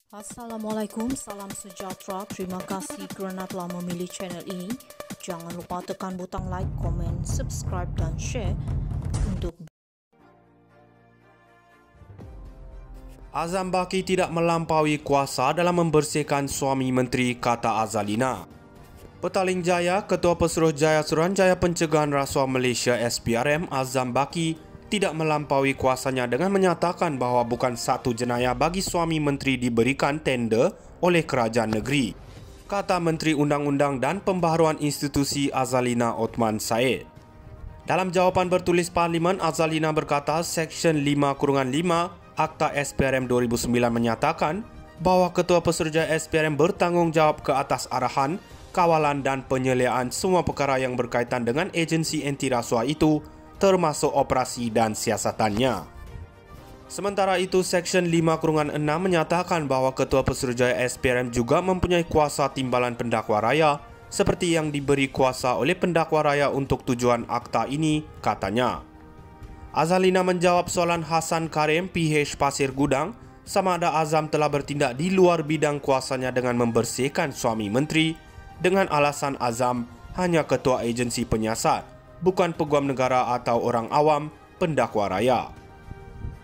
Assalamualaikum, salam sejahtera. Terima kasih kerana telah memilih channel ini. Jangan lupa tekan butang like, komen, subscribe dan share untuk Azam Baki tidak melampaui kuasa dalam membersihkan suami menteri, kata Azalina. Petaling Jaya, Ketua Pesuruhjaya Suruhanjaya Pencegahan Rasuah Malaysia SPRM Azam Baki tidak melampaui kuasanya dengan menyatakan bahawa bukan satu jenayah bagi suami menteri diberikan tender oleh kerajaan negeri, kata Menteri Undang-Undang dan Pembaharuan Institusi Azalina Othman Said. Dalam jawapan bertulis Parlimen, Azalina berkata Seksyen 5-5 Akta SPRM 2009 menyatakan bahawa Ketua Pesuruhjaya SPRM bertanggungjawab ke atas arahan, kawalan dan penyeliaan semua perkara yang berkaitan dengan agensi anti rasuah itu, termasuk operasi dan siasatannya. Sementara itu, Seksyen 5-6 menyatakan bahawa Ketua Pesuruhjaya SPRM juga mempunyai kuasa timbalan pendakwa raya seperti yang diberi kuasa oleh pendakwa raya untuk tujuan akta ini, katanya. Azalina menjawab soalan Hasan Karim, PH Pasir Gudang, sama ada Azam telah bertindak di luar bidang kuasanya dengan membersihkan suami menteri dengan alasan Azam hanya ketua agensi penyiasat, bukan peguam negara atau orang awam, pendakwa raya.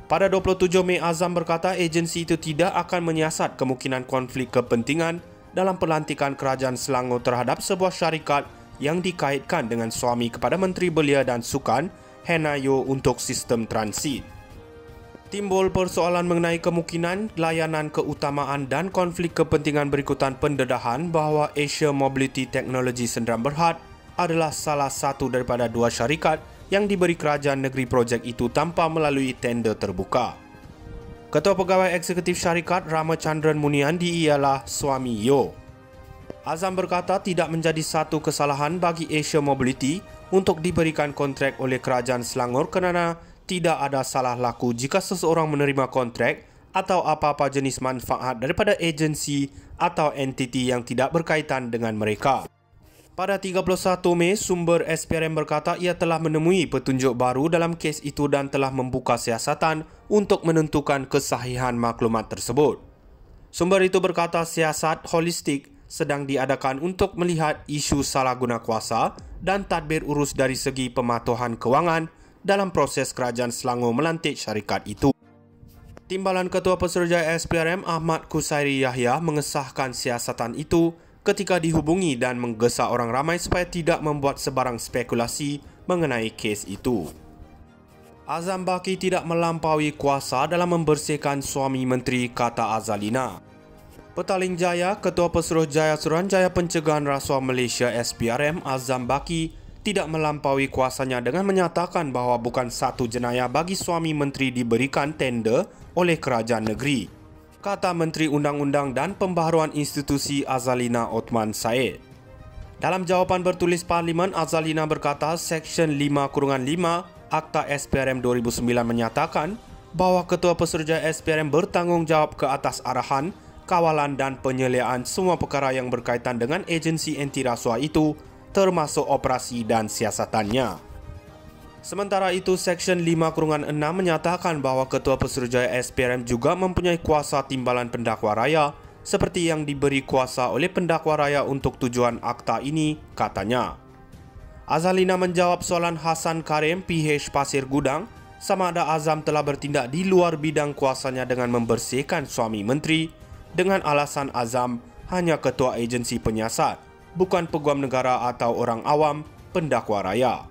Pada 27 Mei, Azam berkata agensi itu tidak akan menyiasat kemungkinan konflik kepentingan dalam pelantikan kerajaan Selangor terhadap sebuah syarikat yang dikaitkan dengan suami kepada Menteri Belia dan Sukan, Hannah Yeoh, untuk sistem transit. Timbul persoalan mengenai kemungkinan layanan keutamaan dan konflik kepentingan berikutan pendedahan bahawa Asia Mobility Technology Sdn Bhd adalah salah satu daripada dua syarikat yang diberi kerajaan negeri projek itu tanpa melalui tender terbuka. Ketua Pegawai Eksekutif Syarikat Ramachandran Muniandi ialah suami Yeoh. Azam berkata tidak menjadi satu kesalahan bagi Asia Mobility untuk diberikan kontrak oleh kerajaan Selangor kerana tidak ada salah laku jika seseorang menerima kontrak atau apa-apa jenis manfaat daripada agensi atau entiti yang tidak berkaitan dengan mereka. Pada 31 Mei, sumber SPRM berkata ia telah menemui petunjuk baru dalam kes itu dan telah membuka siasatan untuk menentukan kesahihan maklumat tersebut. Sumber itu berkata siasat holistik sedang diadakan untuk melihat isu salah guna kuasa dan tadbir urus dari segi pematuhan kewangan dalam proses kerajaan Selangor melantik syarikat itu. Timbalan Ketua Pesuruhjaya SPRM Ahmad Kusairi Yahya mengesahkan siasatan itu ketika dihubungi dan menggesa orang ramai supaya tidak membuat sebarang spekulasi mengenai kes itu. Azam Baki tidak melampaui kuasa dalam membersihkan suami menteri, kata Azalina. Petaling Jaya, Ketua Pesuruhjaya Suruhanjaya Pencegahan Rasuah Malaysia SPRM Azam Baki tidak melampaui kuasanya dengan menyatakan bahawa bukan satu jenayah bagi suami menteri diberikan tender oleh kerajaan negeri, kata Menteri Undang-Undang dan Pembaharuan Institusi Azalina Othman Said. Dalam jawapan bertulis Parlimen, Azalina berkata Seksyen 5-5 Akta SPRM 2009 menyatakan bahawa Ketua Pesuruhjaya SPRM bertanggungjawab ke atas arahan, kawalan dan penyeliaan semua perkara yang berkaitan dengan agensi anti rasuah itu, termasuk operasi dan siasatannya. Sementara itu, Seksyen 5-6 menyatakan bahawa Ketua Pesuruhjaya SPRM juga mempunyai kuasa timbalan pendakwa raya seperti yang diberi kuasa oleh pendakwa raya untuk tujuan akta ini, katanya. Azalina menjawab soalan Hasan Karim, PH Pasir Gudang, sama ada Azam telah bertindak di luar bidang kuasanya dengan membersihkan suami menteri dengan alasan Azam hanya ketua agensi penyiasat, bukan peguam negara atau orang awam, pendakwa raya.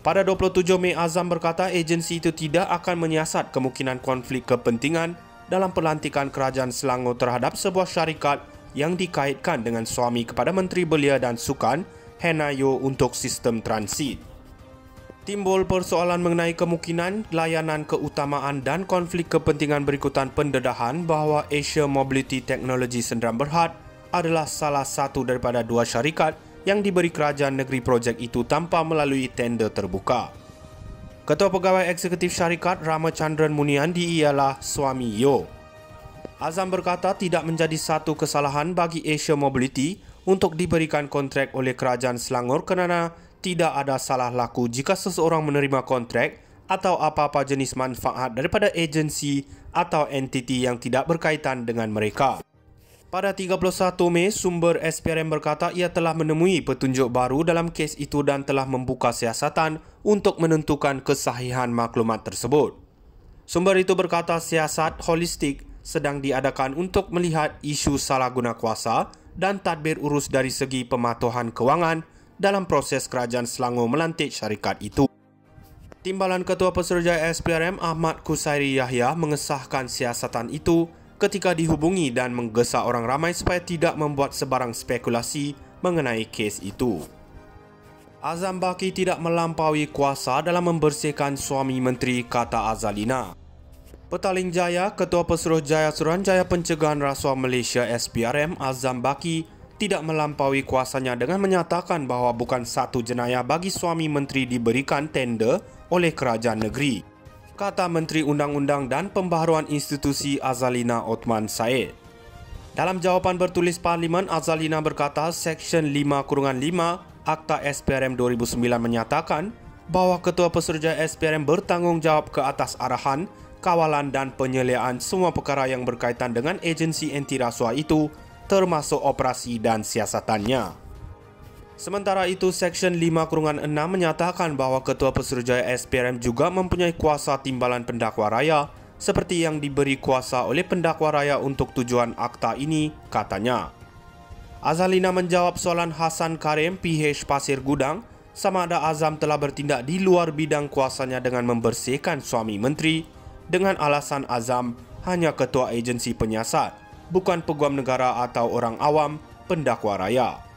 Pada 27 Mei, Azam berkata agensi itu tidak akan menyiasat kemungkinan konflik kepentingan dalam pelantikan kerajaan Selangor terhadap sebuah syarikat yang dikaitkan dengan suami kepada Menteri Belia dan Sukan, Hannah Yeoh, untuk sistem transit. Timbul persoalan mengenai kemungkinan layanan keutamaan dan konflik kepentingan berikutan pendedahan bahawa Asia Mobility Technology Sdn Bhd adalah salah satu daripada dua syarikat yang diberi kerajaan negeri projek itu tanpa melalui tender terbuka. Ketua Pegawai Eksekutif Syarikat Ramachandran Muniandi ialah suami Yeoh. Azam berkata tidak menjadi satu kesalahan bagi Asia Mobility untuk diberikan kontrak oleh kerajaan Selangor kerana tidak ada salah laku jika seseorang menerima kontrak atau apa-apa jenis manfaat daripada agensi atau entiti yang tidak berkaitan dengan mereka. Pada 31 Mei, sumber SPRM berkata ia telah menemui petunjuk baru dalam kes itu dan telah membuka siasatan untuk menentukan kesahihan maklumat tersebut. Sumber itu berkata siasat holistik sedang diadakan untuk melihat isu salah guna kuasa dan tadbir urus dari segi pematuhan kewangan dalam proses Kerajaan Selangor melantik syarikat itu. Timbalan Ketua Pesuruhjaya SPRM Ahmad Kusairi Yahya mengesahkan siasatan itu ketika dihubungi dan menggesa orang ramai supaya tidak membuat sebarang spekulasi mengenai kes itu. Azam Baki tidak melampaui kuasa dalam membersihkan suami menteri, kata Azalina. Petaling Jaya, Ketua Pesuruhjaya Suruhanjaya Pencegahan Rasuah Malaysia SPRM Azam Baki tidak melampaui kuasanya dengan menyatakan bahawa bukan satu jenayah bagi suami menteri diberikan tender oleh kerajaan negeri, kata Menteri Undang-Undang dan Pembaharuan Institusi Azalina Othman Said. Dalam jawapan bertulis Parlimen, Azalina berkata Seksyen 5-5 Akta SPRM 2009 menyatakan bahawa Ketua Pesuruhjaya SPRM bertanggungjawab ke atas arahan, kawalan dan penyeliaan semua perkara yang berkaitan dengan agensi anti rasuah itu, termasuk operasi dan siasatannya. Sementara itu, Seksyen 5-6 menyatakan bahawa Ketua Pesuruhjaya SPRM juga mempunyai kuasa timbalan pendakwa raya seperti yang diberi kuasa oleh pendakwa raya untuk tujuan akta ini, katanya. Azalina menjawab soalan Hasan Karim, PH Pasir Gudang, sama ada Azam telah bertindak di luar bidang kuasanya dengan membersihkan suami menteri dengan alasan Azam hanya ketua agensi penyiasat, bukan peguam negara atau orang awam pendakwa raya.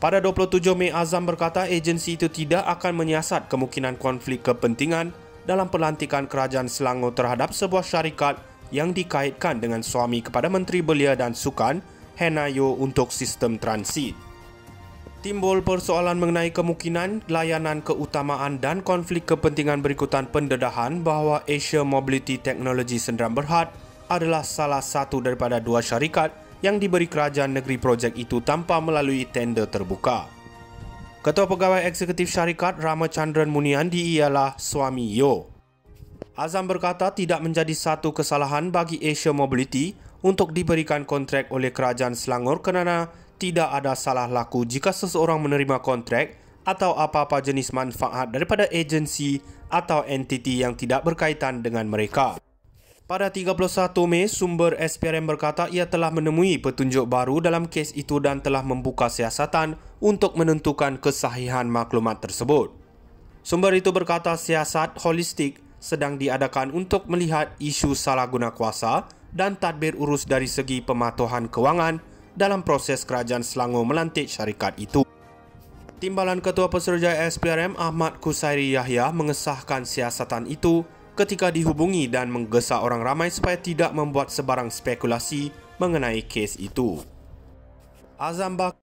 Pada 27 Mei, Azam berkata agensi itu tidak akan menyiasat kemungkinan konflik kepentingan dalam pelantikan Kerajaan Selangor terhadap sebuah syarikat yang dikaitkan dengan suami kepada Menteri Belia dan Sukan, Hannah Yeoh, untuk sistem transit. Timbul persoalan mengenai kemungkinan layanan keutamaan dan konflik kepentingan berikutan pendedahan bahawa Asia Mobility Technology Sdn Bhd adalah salah satu daripada dua syarikat yang diberi kerajaan negeri projek itu tanpa melalui tender terbuka. Ketua Pegawai Eksekutif Syarikat Ramachandran Muniandi ialah suami Yeoh. Azam berkata tidak menjadi satu kesalahan bagi Asia Mobility untuk diberikan kontrak oleh Kerajaan Selangor kerana tidak ada salah laku jika seseorang menerima kontrak atau apa-apa jenis manfaat daripada agensi atau entiti yang tidak berkaitan dengan mereka. Pada 31 Mei, sumber SPRM berkata ia telah menemui petunjuk baru dalam kes itu dan telah membuka siasatan untuk menentukan kesahihan maklumat tersebut. Sumber itu berkata siasat holistik sedang diadakan untuk melihat isu salah guna kuasa dan tadbir urus dari segi pematuhan kewangan dalam proses Kerajaan Selangor melantik syarikat itu. Timbalan Ketua Pesuruhjaya SPRM Ahmad Kusairi Yahya mengesahkan siasatan itu ketika dihubungi dan menggesa orang ramai supaya tidak membuat sebarang spekulasi mengenai kes itu. Azam Baki